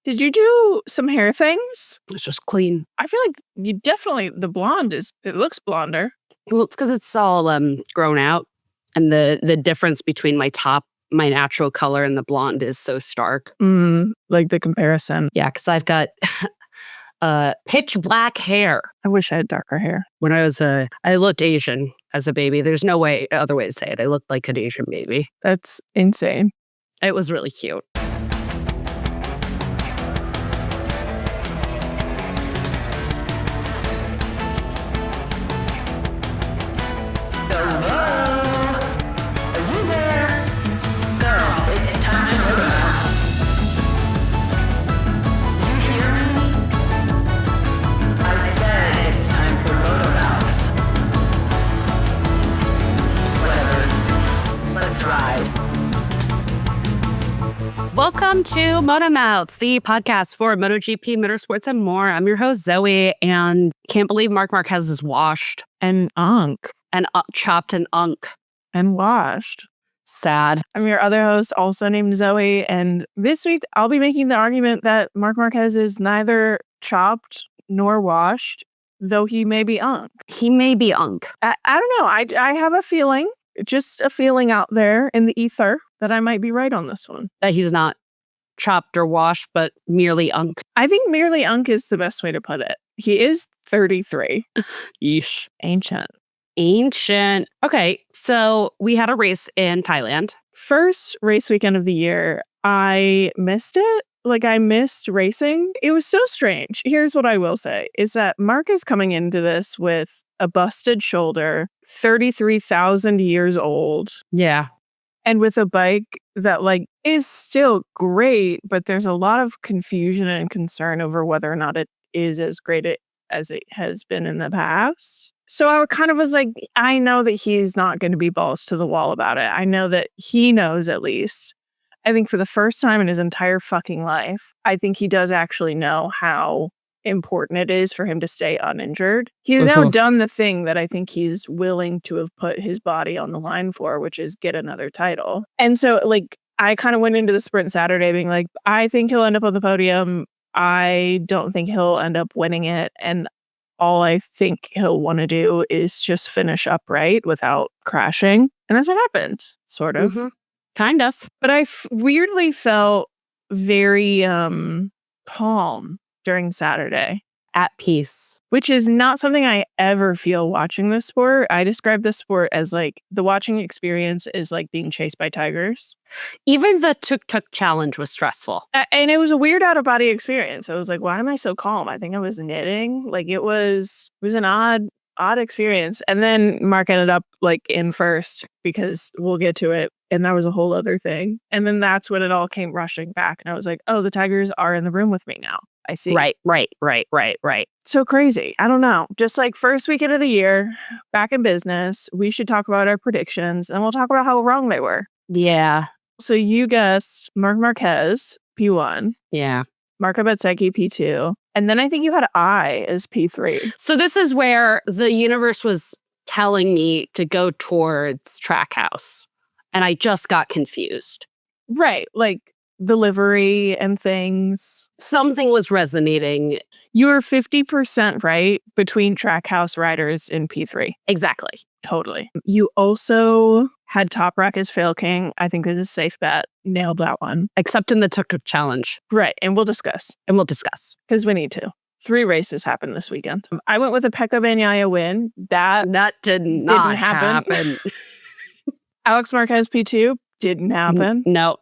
Did you do some hair things? It's just clean. I feel like you definitely, the blonde it looks blonder. Well, it's because it's all grown out. And the difference between my natural color and the blonde is so stark. Like the comparison. Yeah, because I've got pitch black hair. I wish I had darker hair. When I looked Asian as a baby. There's no other way to say it. I looked like an Asian baby. That's insane. It was really cute. Welcome to MotoMouths, the podcast for MotoGP, motorsports, and more. I'm your host, Zoe, and can't believe Marc Marquez is washed. And unk. And chopped and unk. And washed. Sad. I'm your other host, also named Zoe, and this week I'll be making the argument that Marc Marquez is neither chopped nor washed, though he may be unk. He may be unk. I don't know. I have a feeling, just a feeling out there in the ether, that I might be right on this one. That he's not chopped or washed, but merely unk. I think merely unk is the best way to put it. He is 33. Yeesh. Ancient. Okay, so we had a race in Thailand. First race weekend of the year. I missed it. Like, I missed racing. It was so strange. Here's what I will say, is that Marc is coming into this with a busted shoulder, 33,000 years old. Yeah. And with a bike that, like, is still great, but there's a lot of confusion and concern over whether or not it is as great as it has been in the past. So I kind of was like, I know that he's not going to be balls to the wall about it. I know that he knows, at least. I think for the first time in his entire fucking life, I think he does actually know how important it is for him to stay uninjured. He's now done the thing that I think he's willing to have put his body on the line for, which is get another title. And so, like, I kind of went into the sprint Saturday being like, I think he'll end up on the podium. I don't think he'll end up winning it. And all I think he'll want to do is just finish upright without crashing. And that's what happened, sort of. Mm-hmm. Kind of. But I weirdly felt very calm during Saturday. At peace. Which is not something I ever feel watching this sport. I describe this sport as, like, the watching experience is like being chased by tigers. Even the Tuk Tuk challenge was stressful. And it was a weird out-of-body experience. I was like, why am I so calm? I think I was knitting. Like, it was an odd experience. And then Marc ended up, like, in first, because we'll get to it. And that was a whole other thing. And then that's when it all came rushing back. And I was like, oh, the tigers are in the room with me now. I see. Right. So crazy. I don't know. Just like first weekend of the year, back in business, we should talk about our predictions and we'll talk about how wrong they were. Yeah. So you guessed Marc Marquez, P1. Yeah. Marco Bezzecchi, P2. And then I think you had I as P3. So this is where the universe was telling me to go towards Trackhouse. And I just got confused. Right. Like the livery and things. Something was resonating. You were 50% right between Trackhouse riders in P3. Exactly. Totally. You also had Top Rack as Fail King. I think this is a safe bet. Nailed that one. Except in the Tuk Tuk challenge. Right. And we'll discuss. Because we need to. 3 races happened this weekend. I went with a Pecco Bagnaia win. That didn't happen. Alex Marquez P2 didn't happen. No.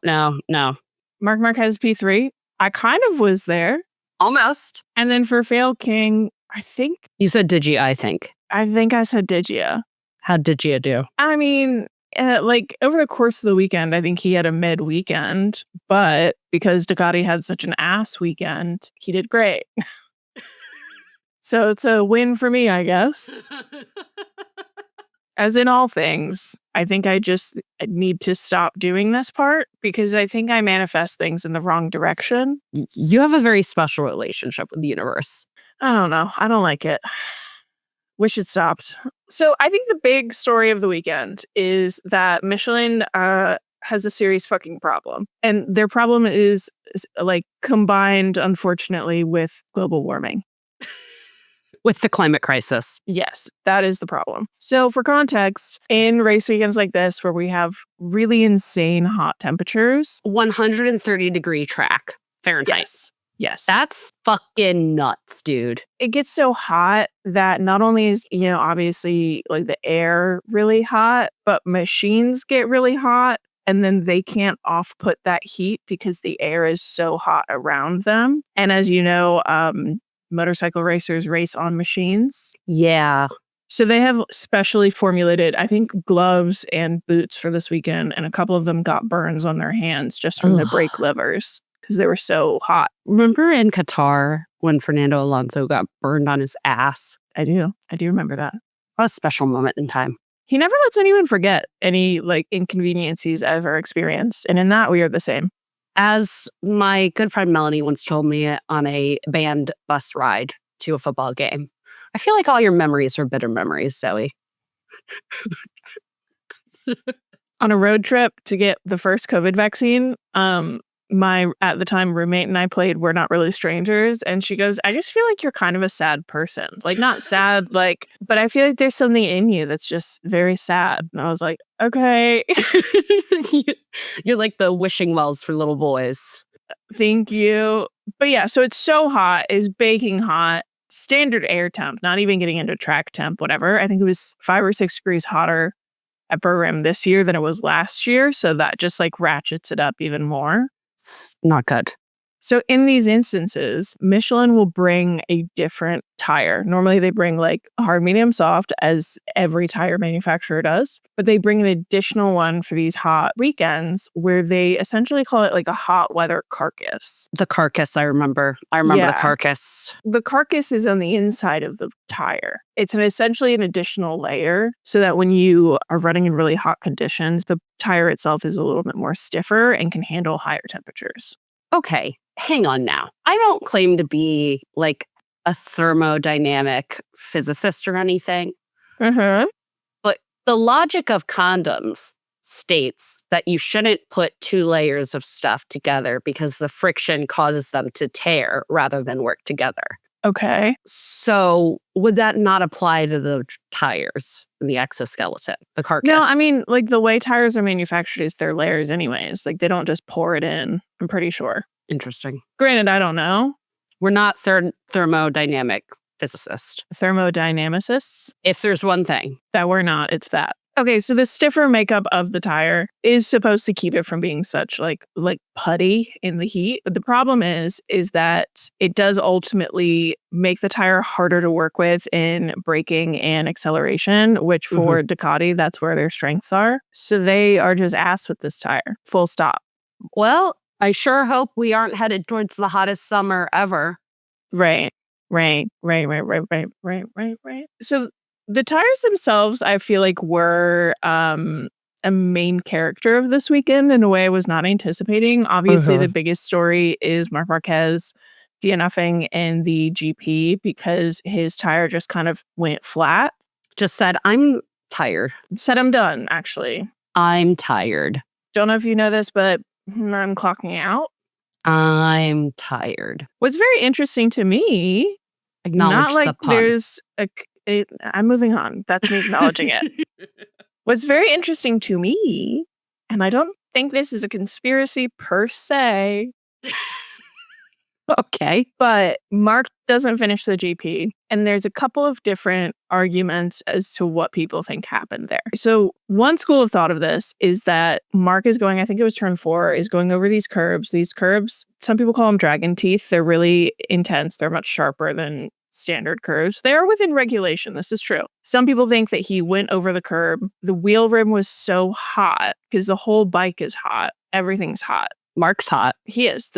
Marc Marquez P3. I kind of was there. Almost. And then for Fail King, I think... You said Digi, I think. I think I said Digia. How'd Digia do? I mean, like, over the course of the weekend, I think he had a mid-weekend. But because Ducati had such an ass weekend, he did great. So it's a win for me, I guess. As in all things, I think I just need to stop doing this part because I think I manifest things in the wrong direction. You have a very special relationship with the universe. I don't know. I don't like it. Wish it stopped. So I think the big story of the weekend is that Michelin has a serious fucking problem. And their problem is like combined, unfortunately, with global warming. With the climate crisis. Yes, that is the problem. So for context, in race weekends like this, where we have really insane hot temperatures. 130-degree track Fahrenheit. Yes. That's fucking nuts, dude. It gets so hot that not only is, obviously like the air really hot, but machines get really hot. And then they can't off-put that heat because the air is so hot around them. And as you know, motorcycle racers race on machines. Yeah. So they have specially formulated, I think, gloves and boots for this weekend. And a couple of them got burns on their hands just from the brake levers because they were so hot. Remember in Qatar when Fernando Alonso got burned on his ass? I do remember that. What a special moment in time. He never lets anyone forget any like inconvenience he's ever experienced. And in that, we are the same. As my good friend Melanie once told me on a band bus ride to a football game, I feel like all your memories are bitter memories, Zoe. On a road trip to get the first COVID vaccine, my, at the time, roommate and I played We're Not Really Strangers. And she goes, I just feel like you're kind of a sad person. Like, not sad, like, but I feel like there's something in you that's just very sad. And I was like, okay. You're like the wishing wells for little boys. Thank you. But yeah, so it's so hot. It's baking hot. Standard air temp, not even getting into track temp, whatever. I think it was 5 or 6 degrees hotter at Buriram this year than it was last year. So that just like ratchets it up even more. It's not good. So in these instances, Michelin will bring a different tire. Normally they bring like a hard, medium, soft, as every tire manufacturer does. But they bring an additional one for these hot weekends where they essentially call it like a hot weather carcass. The carcass, I remember. The carcass. The carcass is on the inside of the tire. It's essentially an additional layer so that when you are running in really hot conditions, the tire itself is a little bit more stiffer and can handle higher temperatures. Okay, hang on now. I don't claim to be like a thermodynamic physicist or anything. Mm-hmm. But the logic of condoms states that you shouldn't put 2 layers of stuff together because the friction causes them to tear rather than work together. Okay. So would that not apply to the tires, the exoskeleton, the carcass? No, I mean, like the way tires are manufactured is they're layers anyways. Like they don't just pour it in, I'm pretty sure. Interesting. Granted, I don't know. We're not thermodynamic physicists. Thermodynamicists? If there's one thing. That we're not, it's that. Okay, so the stiffer makeup of the tire is supposed to keep it from being such like putty in the heat. But the problem is that it does ultimately make the tire harder to work with in braking and acceleration, which for Ducati, that's where their strengths are. So they are just ass with this tire. Full stop. Well, I sure hope we aren't headed towards the hottest summer ever. Right. So the tires themselves, I feel like, were a main character of this weekend in a way I was not anticipating. Obviously, the biggest story is Marc Marquez DNFing in the GP because his tire just kind of went flat. Just said, I'm tired. Said I'm done, actually. I'm tired. Don't know if you know this, but I'm clocking out. I'm tired. What's very interesting to me, acknowledge not the pun. I'm moving on. That's me acknowledging it. What's very interesting to me, and I don't think this is a conspiracy per se. Okay. But Marc doesn't finish the GP. And there's a couple of different arguments as to what people think happened there. So one school of thought of this is that Marc is going, I think it was turn 4, is going over these curbs. These curbs, some people call them dragon teeth. They're really intense. They're much sharper than standard curves. They are within regulation. This is true. Some people think that he went over the curb. The wheel rim was so hot because the whole bike is hot. Everything's hot. Marc's hot. He is.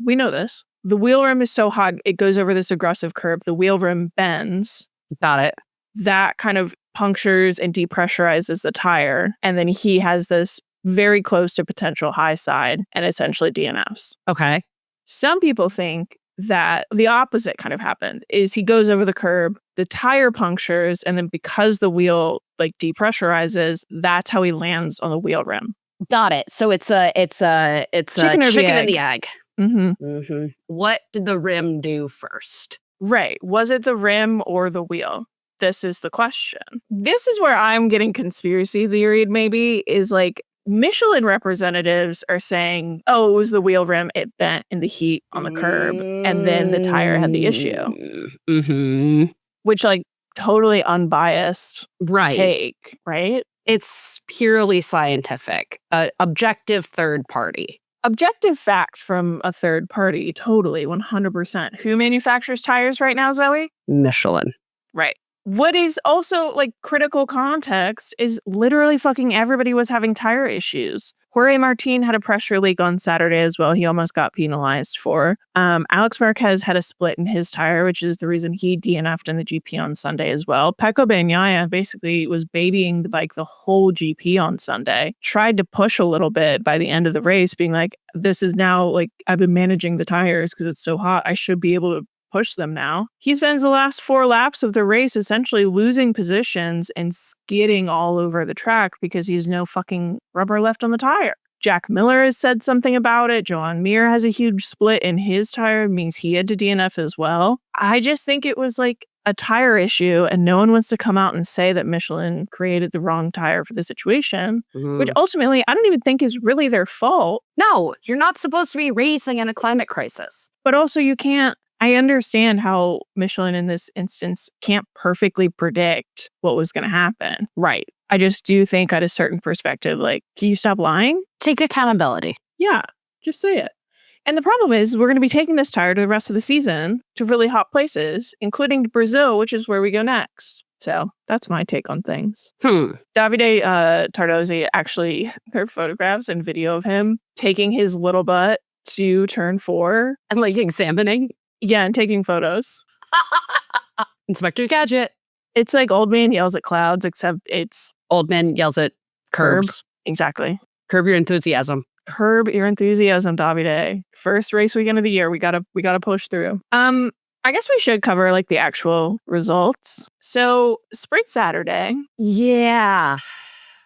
We know this. The wheel rim is so hot, it goes over this aggressive curb. The wheel rim bends. Got it. That kind of punctures and depressurizes the tire. And then he has this very close to potential high side and essentially DNFs. Okay. Some people think that the opposite kind of happened, is he goes over the curb, the tire punctures, and then because the wheel depressurizes, that's how he lands on the wheel rim. Got it. So it's a Chicken or the chicken and the egg. egg. What did the rim do first? Right. Was it the rim or the wheel? This is the question. This is where I'm getting conspiracy theoried, maybe, is like Michelin representatives are saying, oh, it was the wheel rim. It bent in the heat on the curb. And then the tire had the issue. Which, like, totally unbiased take, right? It's purely scientific. Objective third party. Objective fact from a third party, totally, 100%. Who manufactures tires right now, Zoe? Michelin. Right. What is also like critical context is literally fucking everybody was having tire issues. Jorge Martin had a pressure leak on Saturday as well. He almost got penalized for. Alex Marquez had a split in his tire, which is the reason he DNF'd in the GP on Sunday as well. Pecco Bagnaia basically was babying the bike the whole GP on Sunday. Tried to push a little bit by the end of the race, being like, this is now like, I've been managing the tires because it's so hot. I should be able to push them now. He spends the last 4 laps of the race essentially losing positions and skidding all over the track because he has no fucking rubber left on the tire. Jack Miller has said something about it. Joan Mir has a huge split in his tire, means he had to DNF as well. I just think it was like a tire issue and no one wants to come out and say that Michelin created the wrong tire for the situation, which ultimately I don't even think is really their fault. No, you're not supposed to be racing in a climate crisis. But also you can't, I understand how Michelin in this instance can't perfectly predict what was going to happen. Right. I just do think at a certain perspective, like, can you stop lying? Take accountability. Yeah, just say it. And the problem is we're going to be taking this tire to the rest of the season to really hot places, including Brazil, which is where we go next. So that's my take on things. Davide Tardozzi, actually, there are photographs and video of him taking his little butt to turn 4. And like examining. Yeah, and taking photos. Inspector Gadget. It's like old man yells at clouds, except it's old man yells at curbs. Exactly. Curb your enthusiasm. Curb your enthusiasm, Davide. First race weekend of the year. We gotta push through. I guess we should cover like the actual results. So Sprint Saturday. Yeah.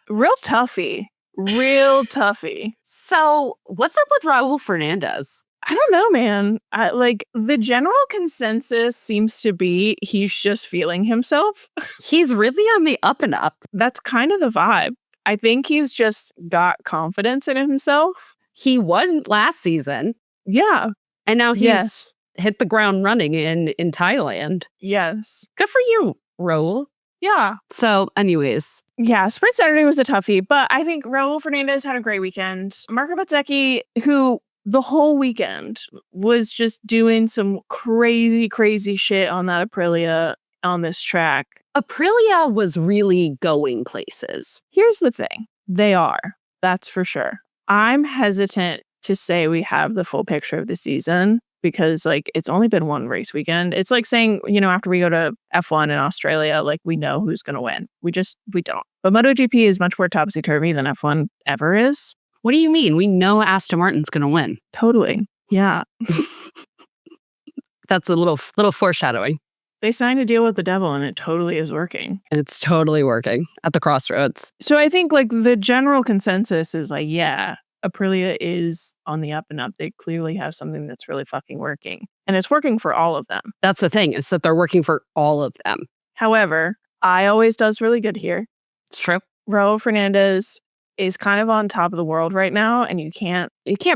Real toughie. Real toughie. So what's up with Raul Fernandez? I don't know, man. Like the general consensus seems to be he's just feeling himself. He's really on the up and up. That's kind of the vibe. I think he's just got confidence in himself. He won last season. Yeah. And now he's hit the ground running in Thailand. Yes. Good for you, Raul. Yeah. So anyways. Yeah, Sprint Saturday was a toughie, but I think Raul Fernandez had a great weekend. Marco Bezzecchi, who the whole weekend was just doing some crazy, crazy shit on that Aprilia on this track. Aprilia was really going places. Here's the thing. They are. That's for sure. I'm hesitant to say we have the full picture of the season because, like, it's only been one race weekend. It's like saying, you know, after we go to F1 in Australia, like, we know who's going to win. We don't. But MotoGP is much more topsy-turvy than F1 ever is. What do you mean? We know Aston Martin's going to win. Totally. Yeah. That's a little foreshadowing. They signed a deal with the devil and it totally is working. It's totally working at the crossroads. So I think like the general consensus is like, yeah, Aprilia is on the up and up. They clearly have something that's really fucking working. And it's working for all of them. That's the thing, is that they're working for all of them. However, I always does really good here. It's true. Raul Fernandez is kind of on top of the world right now, and you can't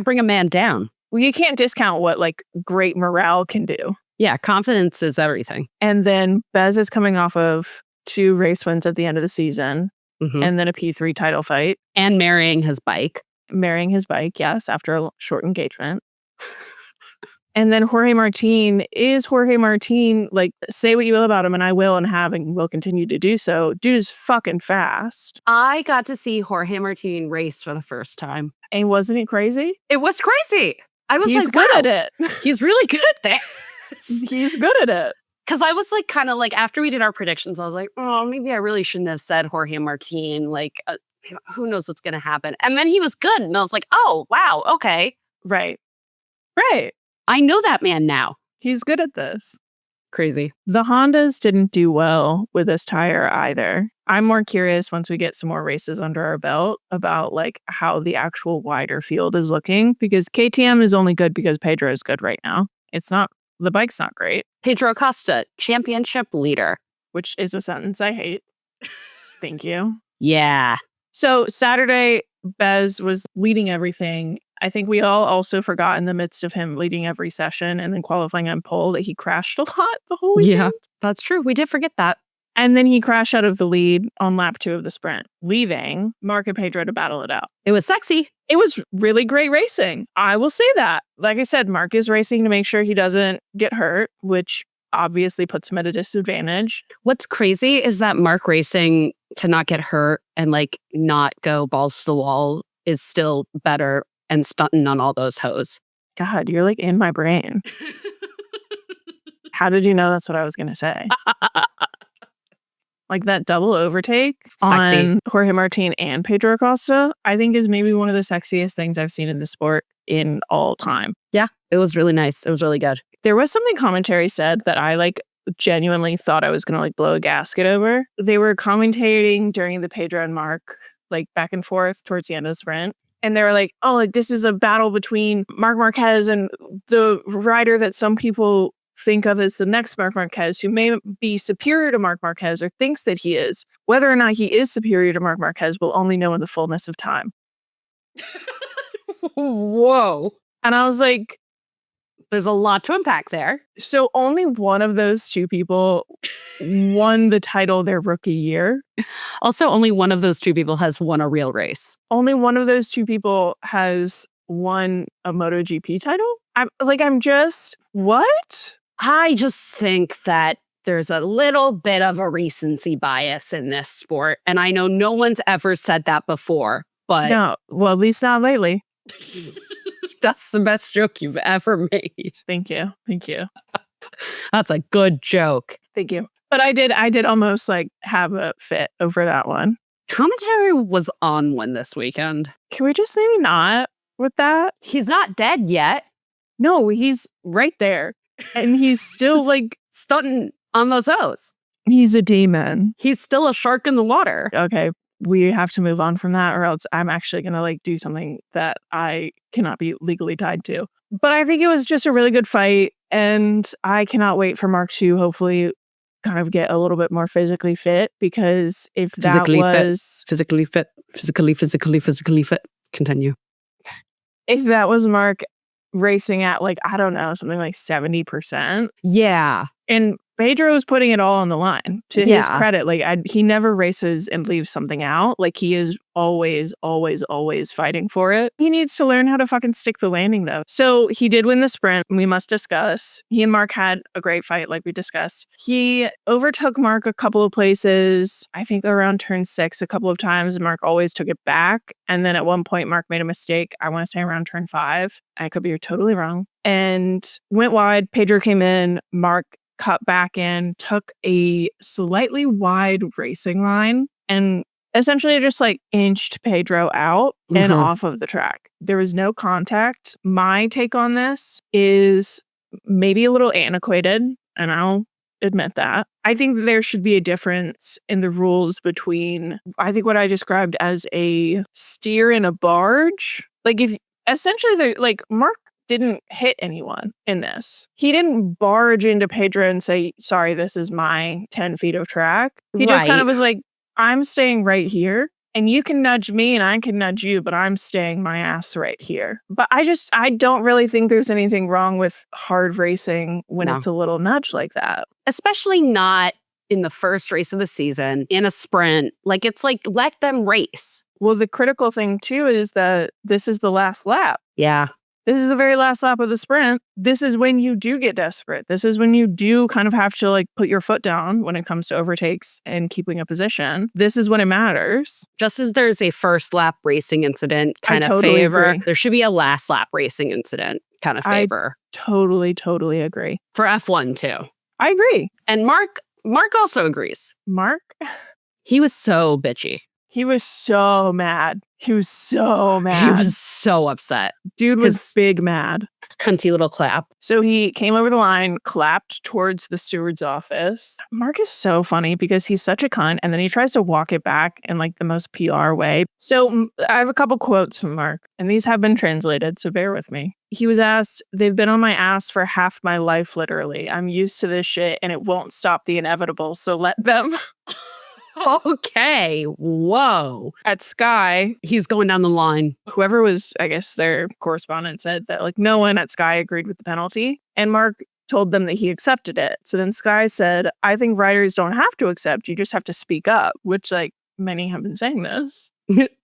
bring a man down. Well, you can't discount what like great morale can do. Yeah, confidence is everything. And then Bez is coming off of 2 race wins at the end of the season, and then a P3 title fight. And marrying his bike. Yes, after a short engagement. And then Jorge Martin, like, say what you will about him, and I will and have and will continue to do so. Dude is fucking fast. I got to see Jorge Martin race for the first time. And wasn't it crazy? It was crazy. I was He's like, good wow, at it. He's really good at this. He's good at it. Because I was like, kind of like, after we did our predictions, I was like, oh, maybe I really shouldn't have said Jorge Martin. Like, who knows what's going to happen? And then he was good. And I was like, oh, wow, okay. Right. I know that man now. He's good at this. Crazy. The Hondas didn't do well with this tire either. I'm more curious once we get some more races under our belt about like how the actual wider field is looking, because KTM is only good because Pedro is good right now. The bike's not great. Pedro Acosta, championship leader. Which is a sentence I hate. Thank you. Yeah. So Saturday, Bez was leading everything. I think we all also forgot in the midst of him leading every session and then qualifying on pole that he crashed a lot the whole weekend. Yeah, that's true. We did forget that. And then he crashed out of the lead on lap 2 of the sprint, leaving Marc and Pedro to battle it out. It was sexy. It was really great racing. I will say that. Like I said, Marc is racing to make sure he doesn't get hurt, which obviously puts him at a disadvantage. What's crazy is that Marc racing to not get hurt and like not go balls to the wall is still better and stunting on all those hoes. God, you're like in my brain. How did you know that's what I was going to say? Like that double overtake Sexy. on Jorge Martin and Pedro Acosta, I think is maybe one of the sexiest things I've seen in the sport in all time. Yeah, it was really nice. It was really good. There was something commentary said that I like genuinely thought I was going to like blow a gasket over. They were commentating during the Pedro and Marc like back and forth towards the end of the sprint. And they were like, oh, like this is a battle between Marc Marquez and the rider that some people think of as the next Marc Marquez, who may be superior to Marc Marquez or thinks that he is. Whether or not he is superior to Marc Marquez, we'll only know in the fullness of time. Whoa. And I was like, there's a lot to unpack there. So only one of those two people won the title their rookie year. Also, only one of those two people has won a real race. Only one of those two people has won a MotoGP title. I'm just, what? I just think that there's a little bit of a recency bias in this sport. And I know no one's ever said that before, but... No, well, at least not lately. That's the best joke you've ever made. Thank you. Thank you. That's a good joke. Thank you. But I did almost like have a fit over that one. Commentary was on one this weekend. Can we just maybe not with that? He's not dead yet. No, he's right there. And he's still like stunting on those O's. He's a demon. He's still a shark in the water. Okay. We have to move on from that, or else I'm actually going to like do something that I cannot be legally tied to. But I think it was just a really good fight. And I cannot wait for Marc to hopefully kind of get a little bit more physically fit, because if that physically fit. Continue. If that was Marc racing at like, I don't know, something like 70%. Yeah. And Pedro is putting it all on the line. To his credit, like he never races and leaves something out. Like he is always, always, always fighting for it. He needs to learn how to fucking stick the landing though. So he did win the sprint. We must discuss. He and Marc had a great fight, like we discussed. He overtook Marc a couple of places. I think around turn 6 a couple of times, and Marc always took it back. And then at one point, Marc made a mistake. I want to say around turn 5. I could be totally wrong. And went wide. Pedro came in. Marc cut back in, took a slightly wide racing line, and essentially just like inched Pedro out and off of the track. There was no contact. My take on this is maybe a little antiquated, and I'll admit that. I think that there should be a difference in the rules between, I think, what I described as a steer and a barge. Like if essentially Marc didn't hit anyone in this. He didn't barge into Pedro and say, sorry, this is my 10 feet of track. He just kind of was like, I'm staying right here, and you can nudge me and I can nudge you, but I'm staying my ass right here. But I don't really think there's anything wrong with hard racing when it's a little nudge like that. Especially not in the first race of the season, in a sprint. Like, it's like, let them race. Well, the critical thing too is that this is the last lap. Yeah. This is the very last lap of the sprint. This is when you do get desperate. This is when you do kind of have to like put your foot down when it comes to overtakes and keeping a position. This is when it matters. Just as there's a first lap racing incident kind of totally favor, agree. There should be a last lap racing incident kind of favor. Totally agree. For F1 too. I agree. And Marc also agrees. Marc? He was so bitchy. He was so mad. He was so mad. He was so upset. Dude was big mad. Cunty little clap. So he came over the line, clapped towards the steward's office. Mark is so funny because he's such a cunt, and then he tries to walk it back in like the most PR way. So I have a couple quotes from Mark, and these have been translated, so bear with me. He was asked, "They've been on my ass for half my life, literally. I'm used to this shit, and it won't stop the inevitable, so let them." Okay. Whoa. At Sky, he's going down the line. Whoever was, I guess, their correspondent said that like no one at Sky agreed with the penalty. And Mark told them that he accepted it. So then Sky said, "I think riders don't have to accept. You just have to speak up," which like many have been saying this.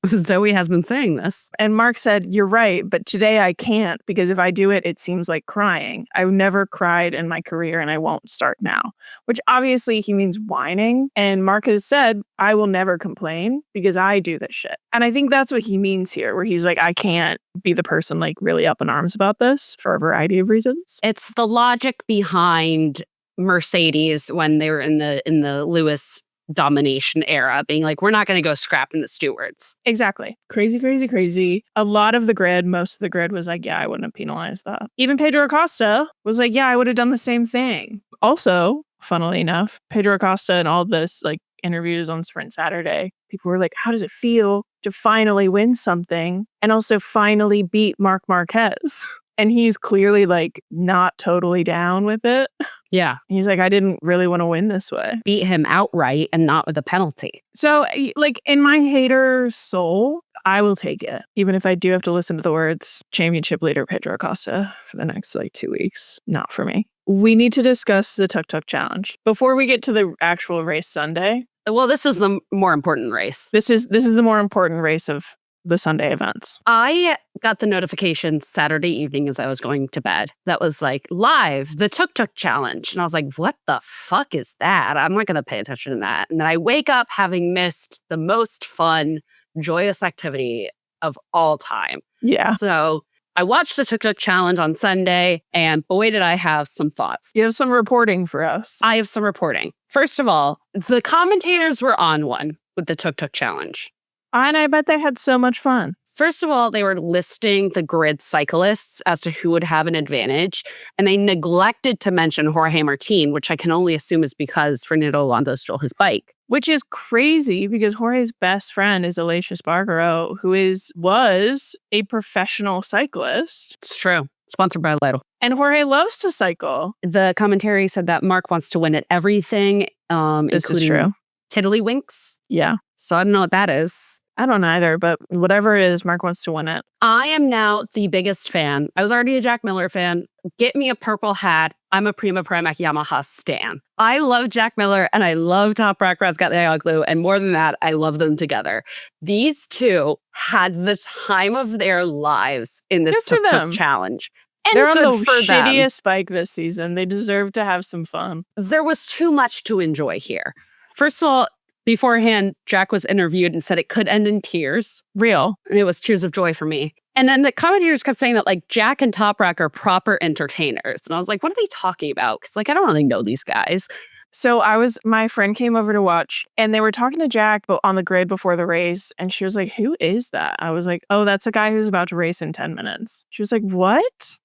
Zoe has been saying this. And Mark said, "You're right, but today I can't because if I do it, it seems like crying. I've never cried in my career and I won't start now," which obviously he means whining. And Mark has said, "I will never complain because I do this shit." And I think that's what he means here, where he's like, I can't be the person like really up in arms about this for a variety of reasons. It's the logic behind Mercedes when they were in the Lewis domination era, being like, we're not going to go scrapping the stewards. Exactly. Crazy, crazy, crazy. A lot of the grid, most of the grid was like, yeah, I wouldn't have penalized that. Even Pedro Acosta was like, yeah, I would have done the same thing. Also, funnily enough, Pedro Acosta and all this like interviews on Sprint Saturday, people were like, how does it feel to finally win something and also finally beat Marc Marquez? And he's clearly like not totally down with it. Yeah. He's like, I didn't really want to win this way. Beat him outright and not with a penalty. So like in my hater soul, I will take it. Even if I do have to listen to the words championship leader Pedro Acosta for the next like 2 weeks. Not for me. We need to discuss the Tuk Tuk challenge. Before we get to the actual race Sunday. Well, this is the more important race. This is the more important race of the Sunday events. I got the notification Saturday evening as I was going to bed that was like, live, the Tuk Tuk challenge. And I was like, what the fuck is that? I'm not going to pay attention to that. And then I wake up having missed the most fun, joyous activity of all time. Yeah. So I watched the Tuk Tuk challenge on Sunday, and boy, did I have some thoughts. You have some reporting for us. I have some reporting. First of all, the commentators were on one with the Tuk Tuk challenge. And I bet they had so much fun. First of all, they were listing the grid cyclists as to who would have an advantage, and they neglected to mention Jorge Martin, which I can only assume is because Fernando Alonso stole his bike. Which is crazy because Jorge's best friend is Aleix Espargaro, who was a professional cyclist. It's true. Sponsored by Lidl. And Jorge loves to cycle. The commentary said that Mark wants to win at everything, this is true. Tiddlywinks. Yeah. So I don't know what that is. I don't either, but whatever it is, Mark wants to win it. I am now the biggest fan. I was already a Jack Miller fan. Get me a purple hat. I'm a Prima Pramac Yamaha stan. I love Jack Miller and I love Toprak Razgatlioglu. And more than that, I love them together. These two had the time of their lives in this Tuk Tuk challenge. And they're on the for shittiest bike this season. They deserve to have some fun. There was too much to enjoy here. First of all, beforehand, Jack was interviewed and said it could end in tears. Real. And it was tears of joy for me. And then the commentators kept saying that like Jack and Toprak are proper entertainers. And I was like, what are they talking about? Because like, I don't really know these guys. So my friend came over to watch and they were talking to Jack on the grid before the race. And she was like, who is that? I was like, oh, that's a guy who's about to race in 10 minutes. She was like, what?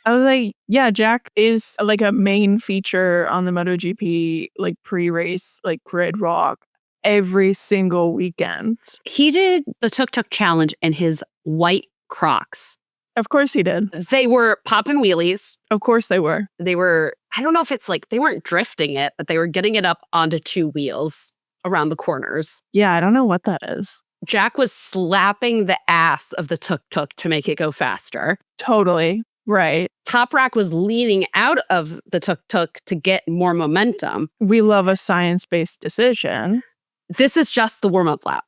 I was like, yeah, Jack is like a main feature on the MotoGP, like pre-race, like grid rock every single weekend. He did the Tuk Tuk challenge in his white Crocs. Of course he did. They were popping wheelies. Of course they were. They were, I don't know if it's like, they weren't drifting it, but they were getting it up onto two wheels around the corners. Yeah, I don't know what that is. Jack was slapping the ass of the Tuk Tuk to make it go faster. Totally. Right. Toprak was leaning out of the Tuk Tuk to get more momentum. We love a science-based decision. This is just the warm-up lap.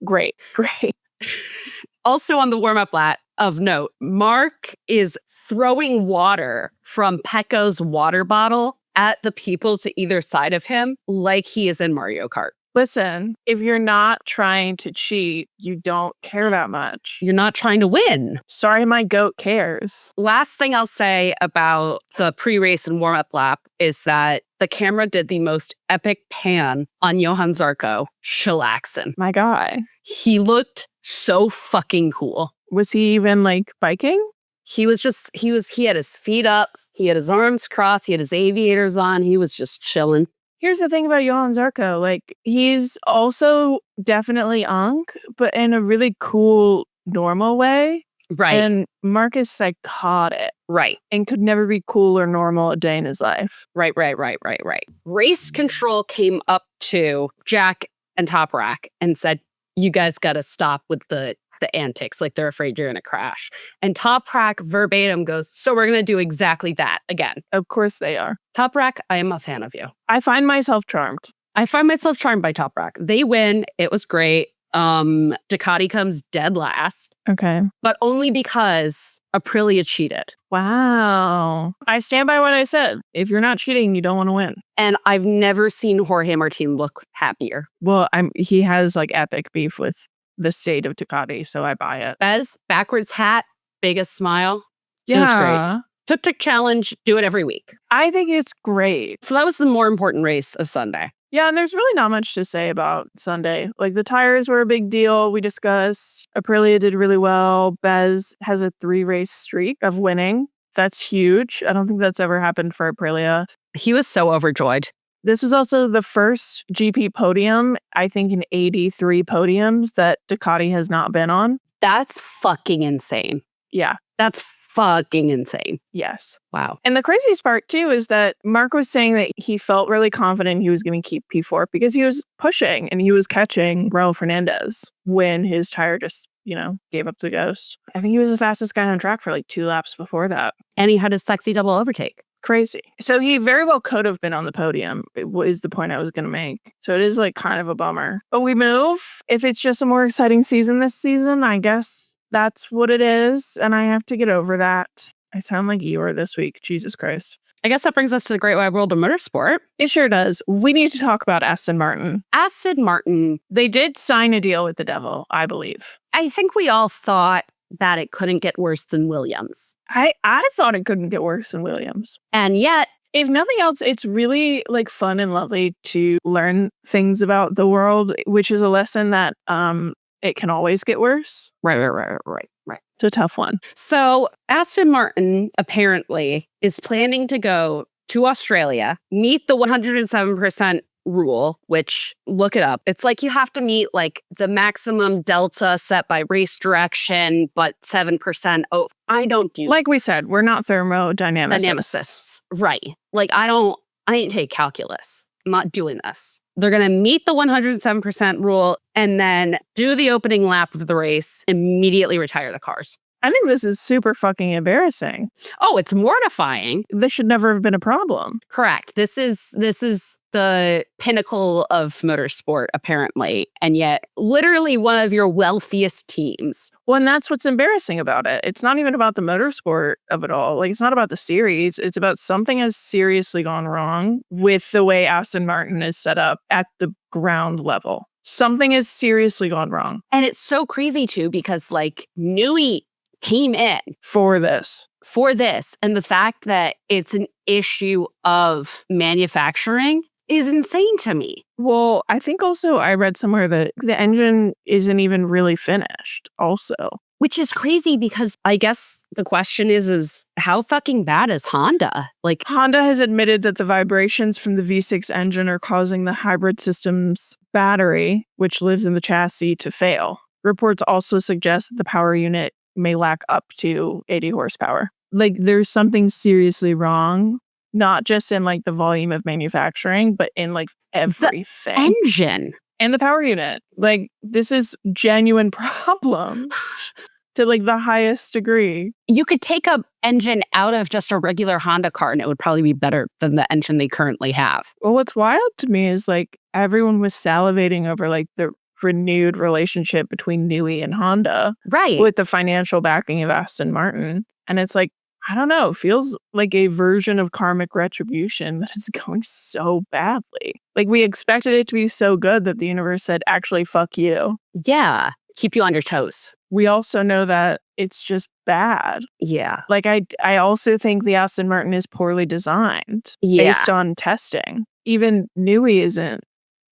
Great. Great. Also on the warm-up lap, of note, Mark is throwing water from Pecco's water bottle at the people to either side of him like he is in Mario Kart. Listen, if you're not trying to cheat, you don't care that much. You're not trying to win. Sorry, my goat cares. Last thing I'll say about the pre-race and warm-up lap is that the camera did the most epic pan on Johann Zarco chillaxing. My guy. He looked so fucking cool. Was he even like biking? He had his feet up. He had his arms crossed. He had his aviators on. He was just chilling. Here's the thing about Johann Zarco. Like, he's also definitely Ankh, but in a really cool, normal way. Right. And Mark is psychotic. Right. And could never be cool or normal a day in his life. Right. Race control came up to Jack and Top Rack and said, you guys got to stop with the antics. Like, they're afraid you're going to crash. And Top Rack verbatim goes, so we're going to do exactly that again. Of course they are. Top Rack, I am a fan of you. I find myself charmed. I find myself charmed by Top Rack. They win. It was great. Ducati comes dead last. Okay. But only because Aprilia cheated. Wow. I stand by what I said. If you're not cheating, you don't want to win. And I've never seen Jorge Martin look happier. Well, he has like epic beef with the state of Ducati, so I buy it. Bez, backwards hat, biggest smile. Yeah. It was great. Tuk Tuk challenge, do it every week. I think it's great. So that was the more important race of Sunday. Yeah, and there's really not much to say about Sunday. Like, the tires were a big deal. We discussed Aprilia did really well. Bez has a 3-race streak of winning. That's huge. I don't think that's ever happened for Aprilia. He was so overjoyed. This was also the first GP podium, I think, in 83 podiums that Ducati has not been on. That's fucking insane. Yeah. That's fucking insane. Yes. Wow. And the craziest part, too, is that Mark was saying that he felt really confident he was going to keep P4 because he was pushing and he was catching Raul Fernandez when his tire just, gave up the ghost. I think he was the fastest guy on track for like 2 laps before that. And he had his sexy double overtake. Crazy. So he very well could have been on the podium, is the point I was going to make. So it is like kind of a bummer. But we move. If it's just a more exciting season this season, I guess that's what it is. And I have to get over that. I sound like Eeyore this week. Jesus Christ. I guess that brings us to the great wide world of motorsport. It sure does. We need to talk about Aston Martin. Aston Martin. They did sign a deal with the devil, I believe. I think we all thought that it couldn't get worse than Williams. I thought it couldn't get worse than Williams. And yet, if nothing else, it's really like fun and lovely to learn things about the world, which is a lesson that it can always get worse. Right. It's a tough one. So Aston Martin apparently is planning to go to Australia, meet the 107% rule, which, look it up. It's like you have to meet like the maximum delta set by race direction, but 7%. Oh, I don't do like we said, we're not thermodynamicists. Dynamicists. Right. Like I didn't take calculus. I'm not doing this. They're going to meet the 107% rule and then do the opening lap of the race, immediately retire the cars. I think this is super fucking embarrassing. Oh, it's mortifying. This should never have been a problem. Correct. This is the pinnacle of motorsport, apparently. And yet, literally one of your wealthiest teams. Well, and that's what's embarrassing about it. It's not even about the motorsport of it all. Like, it's not about the series. It's about something has seriously gone wrong with the way Aston Martin is set up at the ground level. Something has seriously gone wrong. And it's so crazy, too, because, like, Newey came in for this. And the fact that it's an issue of manufacturing is insane to me. Well, I think also I read somewhere that the engine isn't even really finished also. Which is crazy because I guess the question is how fucking bad is Honda? Like, Honda has admitted that the vibrations from the V6 engine are causing the hybrid system's battery, which lives in the chassis, to fail. Reports also suggest that the power unit may lack up to 80 horsepower. Like, there's something seriously wrong, not just in like the volume of manufacturing, but in like everything. The engine. And the power unit. Like, this is genuine problems to like the highest degree. You could take a engine out of just a regular Honda car and it would probably be better than the engine they currently have. Well, what's wild to me is like everyone was salivating over like the renewed relationship between Newey and Honda. Right. With the financial backing of Aston Martin. And it's like, I don't know, feels like a version of karmic retribution that is going so badly. Like, we expected it to be so good that the universe said, actually, fuck you. Yeah. Keep you on your toes. We also know that it's just bad. Yeah. Like, I also think the Aston Martin is poorly designed based on testing. Even Newey isn't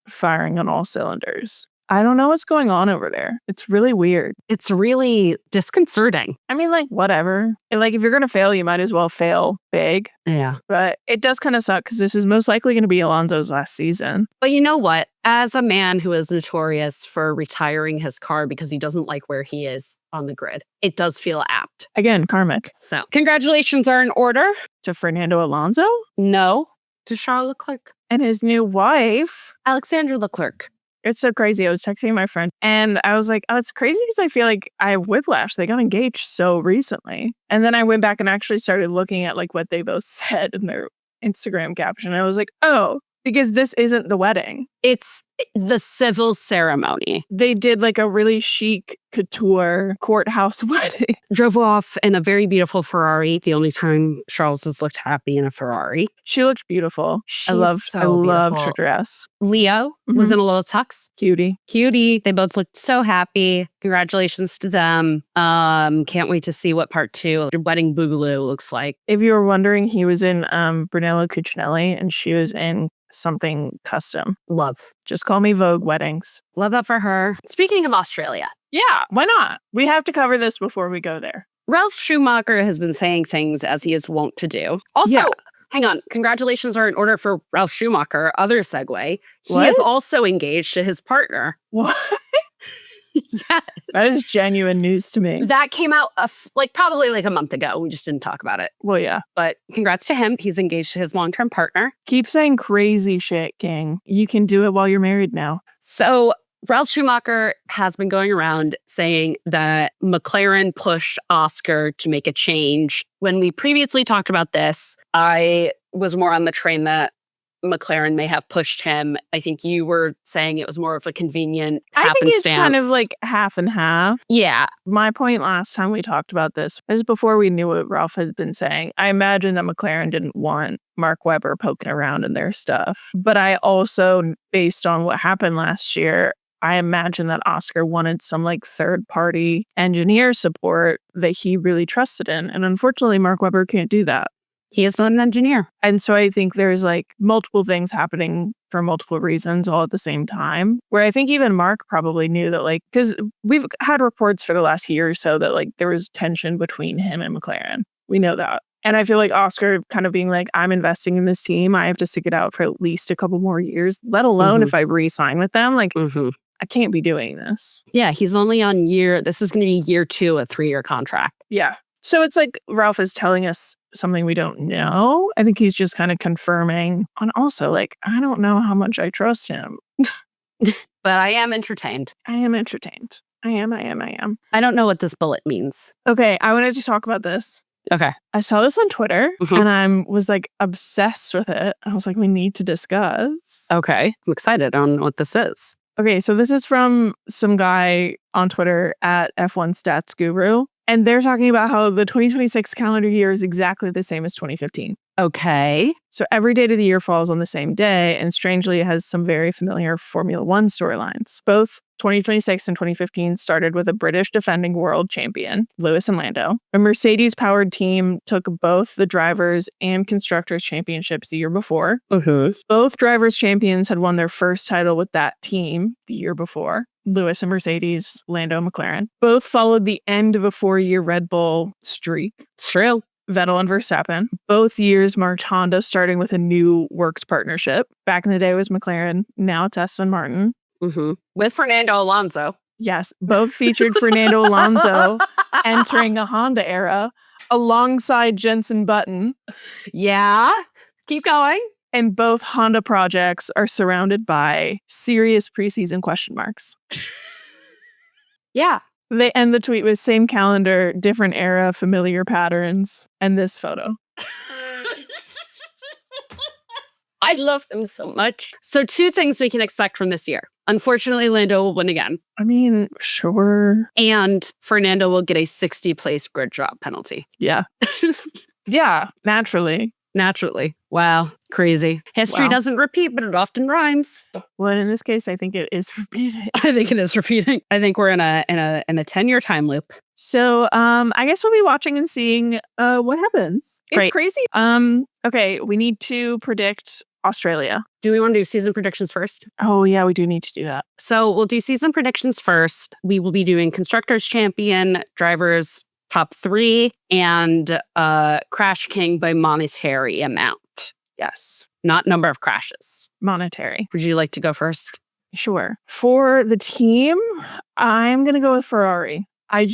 firing on all cylinders. I don't know what's going on over there. It's really weird. It's really disconcerting. I mean, like, whatever. And, like, if you're going to fail, you might as well fail big. Yeah. But it does kind of suck because this is most likely going to be Alonso's last season. But you know what? As a man who is notorious for retiring his car because he doesn't like where he is on the grid, it does feel apt. Again, karmic. So congratulations are in order. To Fernando Alonso? No. To Charles Leclerc. And his new wife. Alexandra Leclerc. It's so crazy. I was texting my friend and I was like, oh, it's crazy because I feel like I have whiplash. They got engaged so recently. And then I went back and actually started looking at like what they both said in their Instagram caption. I was like, oh, because this isn't the wedding. It's the civil ceremony. They did like a really chic couture courthouse wedding. Drove off in a very beautiful Ferrari. The only time Charles has looked happy in a Ferrari. She looked beautiful. I loved her dress. Leo was in a little tux. Cutie. They both looked so happy. Congratulations to them. Can't wait to see what part 2 the wedding boogaloo looks like. If you were wondering, he was in Brunello Cucinelli and she was in something custom. Love. Just call me Vogue Weddings. Love that for her. Speaking of Australia. Yeah, why not? We have to cover this before we go there. Ralf Schumacher has been saying things as he is wont to do. Also, hang on. Congratulations are in order for Ralf Schumacher. Other segue. He is also engaged to his partner. What? Yes. That is genuine news to me. That came out probably like a month ago. We just didn't talk about it. Well, yeah. But congrats to him. He's engaged to his long-term partner. Keep saying crazy shit, King. You can do it while you're married now. So Ralf Schumacher has been going around saying that McLaren pushed Oscar to make a change. When we previously talked about this, I was more on the train that McLaren may have pushed him. I think you were saying it was more of a convenient happenstance. I think it's kind of like half and half. Yeah. My point last time we talked about this is before we knew what Ralph had been saying. I imagine that McLaren didn't want Mark Webber poking around in their stuff. But I also, based on what happened last year, I imagine that Oscar wanted some like third-party engineer support that he really trusted in. And unfortunately, Mark Webber can't do that. He is not an engineer. And so I think there's like multiple things happening for multiple reasons all at the same time, where I think even Mark probably knew that, like, because we've had reports for the last year or so that like there was tension between him and McLaren. We know that. And I feel like Oscar kind of being like, I'm investing in this team. I have to stick it out for at least a couple more years, let alone if I re-sign with them. Like, I can't be doing this. Yeah, he's only on this is going to be year 2, a 3-year contract. Yeah. So it's like Ralph is telling us something we don't know. I think he's just kind of confirming. And also, like, I don't know how much I trust him. But I am entertained. I am entertained. I am. I don't know what this bullet means. Okay, I wanted to talk about this. Okay. I saw this on Twitter and I was like obsessed with it. I was like, we need to discuss. Okay. I'm excited on what this is. Okay, so this is from some guy on Twitter at F1 Stats Guru. And they're talking about how the 2026 calendar year is exactly the same as 2015. Okay. So every date of the year falls on the same day, and strangely, it has some very familiar Formula One storylines. Both 2026 and 2015 started with a British defending world champion, Lewis and Lando. A Mercedes-powered team took both the drivers' and constructors' championships the year before. Both drivers' champions had won their first title with that team the year before. Lewis and Mercedes, Lando and McLaren. Both followed the end of a 4-year Red Bull streak. It's true. Vettel and Verstappen. Both years marked Honda starting with a new works partnership. Back in the day it was McLaren, now it's Aston Martin. With Fernando Alonso. Yes, both featured Fernando Alonso entering a Honda era alongside Jenson Button. Yeah, keep going. And both Honda projects are surrounded by serious preseason question marks. Yeah. They end the tweet with same calendar, different era, familiar patterns, and this photo. I love them so much. So 2 things we can expect from this year. Unfortunately, Lando will win again. I mean, sure. And Fernando will get a 60-place grid drop penalty. Yeah. Yeah, naturally. Naturally. Wow. Crazy. History Wow. doesn't repeat, but it often rhymes. Well, in this case, I think it is repeating. I think it is repeating. I think we're in a 10-year time loop. So, I guess we'll be watching and seeing what happens. It's Great. crazy. Okay, we need to predict Australia. Do we want to do season predictions first? Oh, yeah, we do need to do that. So we'll do season predictions first. We will be doing Constructors Champion, Drivers Top 3, and Crash King by monetary amount. Yes. Not number of crashes. Monetary. Would you like to go first? Sure. For the team, I'm going to go with Ferrari. I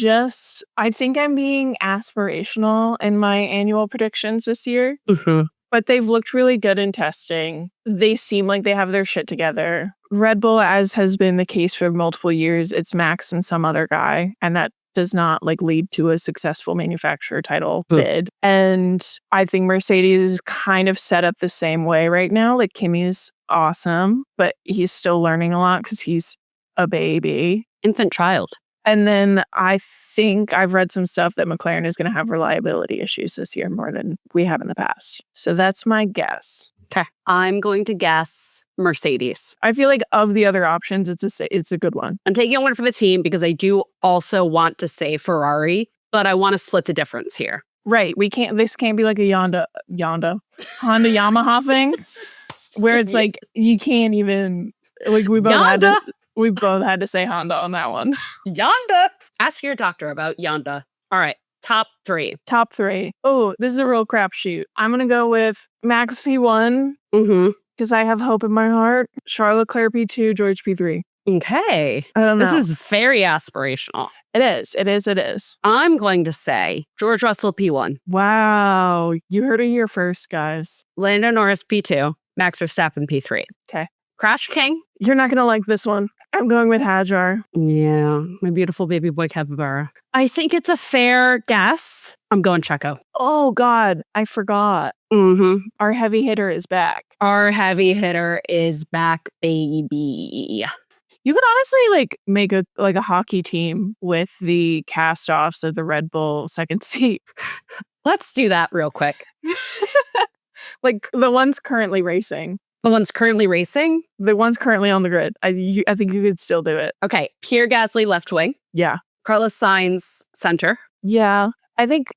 think I'm being aspirational in my annual predictions this year. Mm-hmm. But they've looked really good in testing. They seem like they have their shit together. Red Bull, as has been the case for multiple years, it's Max and some other guy. And that does not lead to a successful manufacturer title bid. And I think Mercedes is kind of set up the same way right now. Kimi's awesome, but he's still learning a lot because he's a baby. Infant child. And then I think I've read some stuff that McLaren is going to have reliability issues this year more than we have in the past. So that's my guess. Okay. I'm going to guess Mercedes. I feel like of the other options, it's a good one. I'm taking one for the team because I do also want to say Ferrari, but I want to split the difference here. Right. This can't be like a Honda Yamaha thing where it's you can't even, we both had to say Honda on that one. Yonda. Ask your doctor about Yonda. All right. Top 3. Top 3. Oh, this is a real crapshoot. I'm going to go with Max P1 because I have hope in my heart. Charles Leclerc P2, George P3. Okay. I don't know. This is very aspirational. It is. I'm going to say George Russell P1. Wow. You heard it here first, guys. Lando Norris P2. Max Verstappen P3. Okay. Crash King. You're not going to like this one. I'm going with Hajar. Yeah, my beautiful baby boy capybara. I think it's a fair guess. I'm going Checo. Oh, God. I forgot. Mm-hmm. Our heavy hitter is back. Our heavy hitter is back, baby. You could honestly make a hockey team with the cast-offs of the Red Bull second seat. Let's do that real quick. The ones currently racing. The one's currently racing? The one's currently on the grid. I think you could still do it. Okay. Pierre Gasly, left wing. Yeah. Carlos Sainz, center. Yeah. I think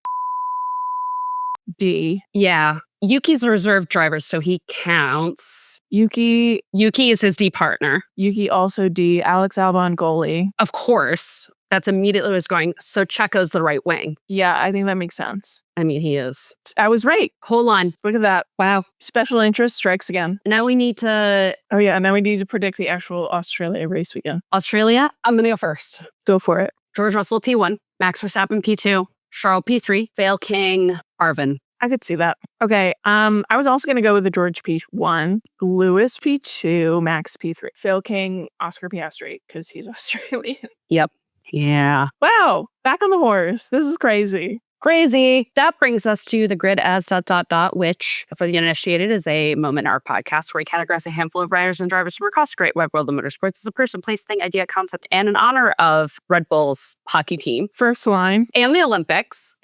D. Yeah. Yuki's a reserve driver, so he counts. Yuki is his D partner. Yuki also D. Alex Albon, goalie. Of course. That's immediately what I was going. So Checo's the right wing. Yeah, I think that makes sense. I mean, he is. I was right. Hold on. Look at that. Wow. Special interest strikes again. Now we need to... Oh, yeah. Now we need to predict the actual Australia race weekend. Australia? I'm going to go first. Go for it. George Russell P1. Max Verstappen P2. Charles P3. Fail King Arvin. I could see that. Okay. I was also going to go with the George P1, Lewis P2, Max P3. Phil King, Oscar Piastri, because he's Australian. Yep. Yeah. Wow. Back on the horse. This is crazy. Crazy. That brings us to the grid as ... which, for the uninitiated, is a moment in our podcast where we categorize a handful of riders and drivers from across the great web world of motorsports as a person, place, thing, idea, concept, and in honor of Red Bull's hockey team. First line. And the Olympics.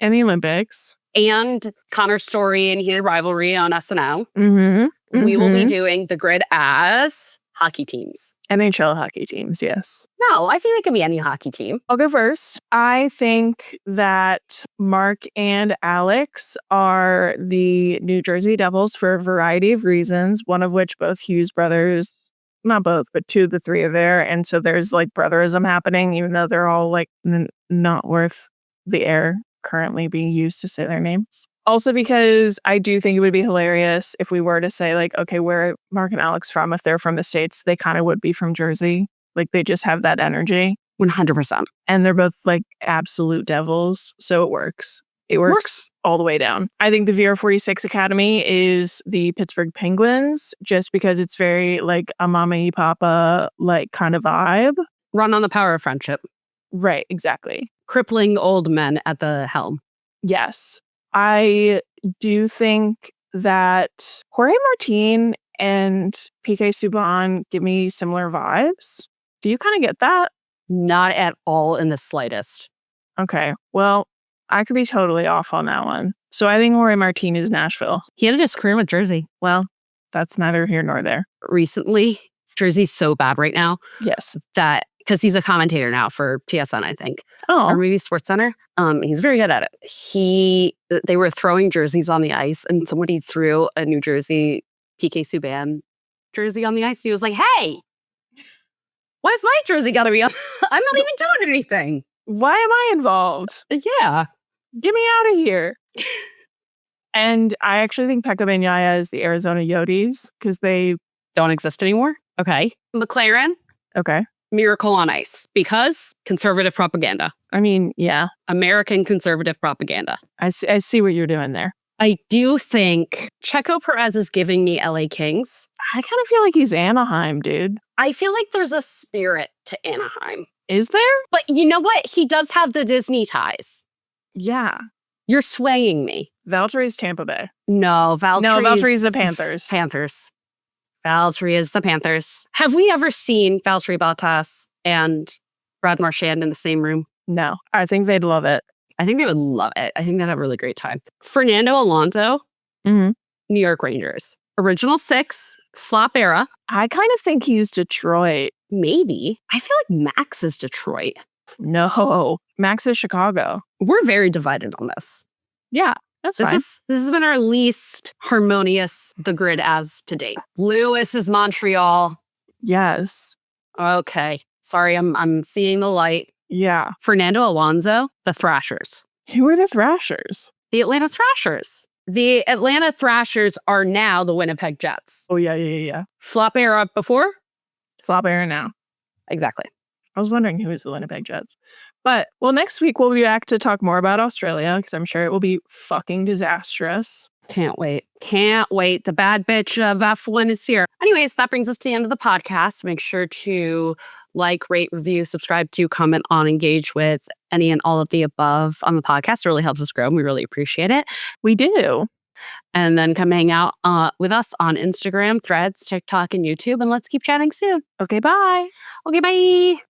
And Connor's story and heated rivalry on SNL. Mm-hmm. We will be doing the grid as hockey teams. NHL hockey teams, yes. No, I think it could be any hockey team. I'll go first. I think that Mark and Alex are the New Jersey Devils for a variety of reasons, one of which both Hughes brothers, not both, but 2 of the 3 are there. And so there's brotherism happening, even though they're all not worth the air currently being used to say their names. Also because I do think it would be hilarious if we were to say okay, where are Mark and Alex from? If they're from the States, they kind of would be from Jersey. They just have that energy. 100%. And they're both absolute devils. So it works. It works all the way down. I think the VR46 Academy is the Pittsburgh Penguins just because it's very a mama papa kind of vibe. Run on the power of friendship. Right, exactly. Crippling old men at the helm. Yes. I do think that Jorge Martin and PK Subban give me similar vibes. Do you kind of get that? Not at all in the slightest. Okay. Well, I could be totally off on that one. So I think Jorge Martinez, Nashville. He ended his career with Jersey. Well, that's neither here nor there. Recently, Jersey's so bad right now Yes. that, because he's a commentator now for TSN, I think, or Oh, maybe SportsCenter. He's very good at it. They were throwing jerseys on the ice, and somebody threw a New Jersey PK Subban jersey on the ice. He was like, "Hey, why's my jersey got to be on? I'm not even doing anything." why am I involved? Yeah. Get me out of here. And I actually think Pekka Bagnaia is the Arizona Yotes because they... Don't exist anymore. Okay. McLaren, Okay. miracle on ice, because conservative propaganda. I mean, yeah. American conservative propaganda. I see what you're doing there. I do think Checo Perez is giving me LA Kings. I kind of feel like he's Anaheim, dude. I feel like there's a spirit to Anaheim. Is there? But you know what? He does have the Disney ties. Yeah. You're swaying me. Valtteri's Tampa Bay. No, Valtteri's the Panthers. Panthers. Valtteri is the Panthers. Have we ever seen Valtteri Bottas and Brad Marchand in the same room? No. I think they'd love it. I think they would love it. I think they'd have a really great time. Fernando Alonso, Mm-hmm. New York Rangers. Original 6, flop era. I kind of think he's Detroit. Maybe. I feel like Max is Detroit. No. Max is Chicago. We're very divided on this. Yeah. That's fine. This has been our least harmonious the grid as to date. Lewis is Montreal. Yes. Okay. Sorry, I'm seeing the light. Yeah. Fernando Alonso, the Thrashers. Who are the Thrashers? The Atlanta Thrashers. The Atlanta Thrashers are now the Winnipeg Jets. Oh, yeah. Flop era before? Flop air now. Exactly. I was wondering who is the Winnipeg Jets. But, well, next week we'll be back to talk more about Australia because I'm sure it will be fucking disastrous. Can't wait. Can't wait. The bad bitch of F1 is here. Anyways, that brings us to the end of the podcast. Make sure to like, rate, review, subscribe to, comment on, engage with any and all of the above on the podcast. It really helps us grow and we really appreciate it. We do. And then come hang out with us on Instagram, Threads, TikTok, and YouTube. And let's keep chatting soon. Okay, bye. Okay, bye.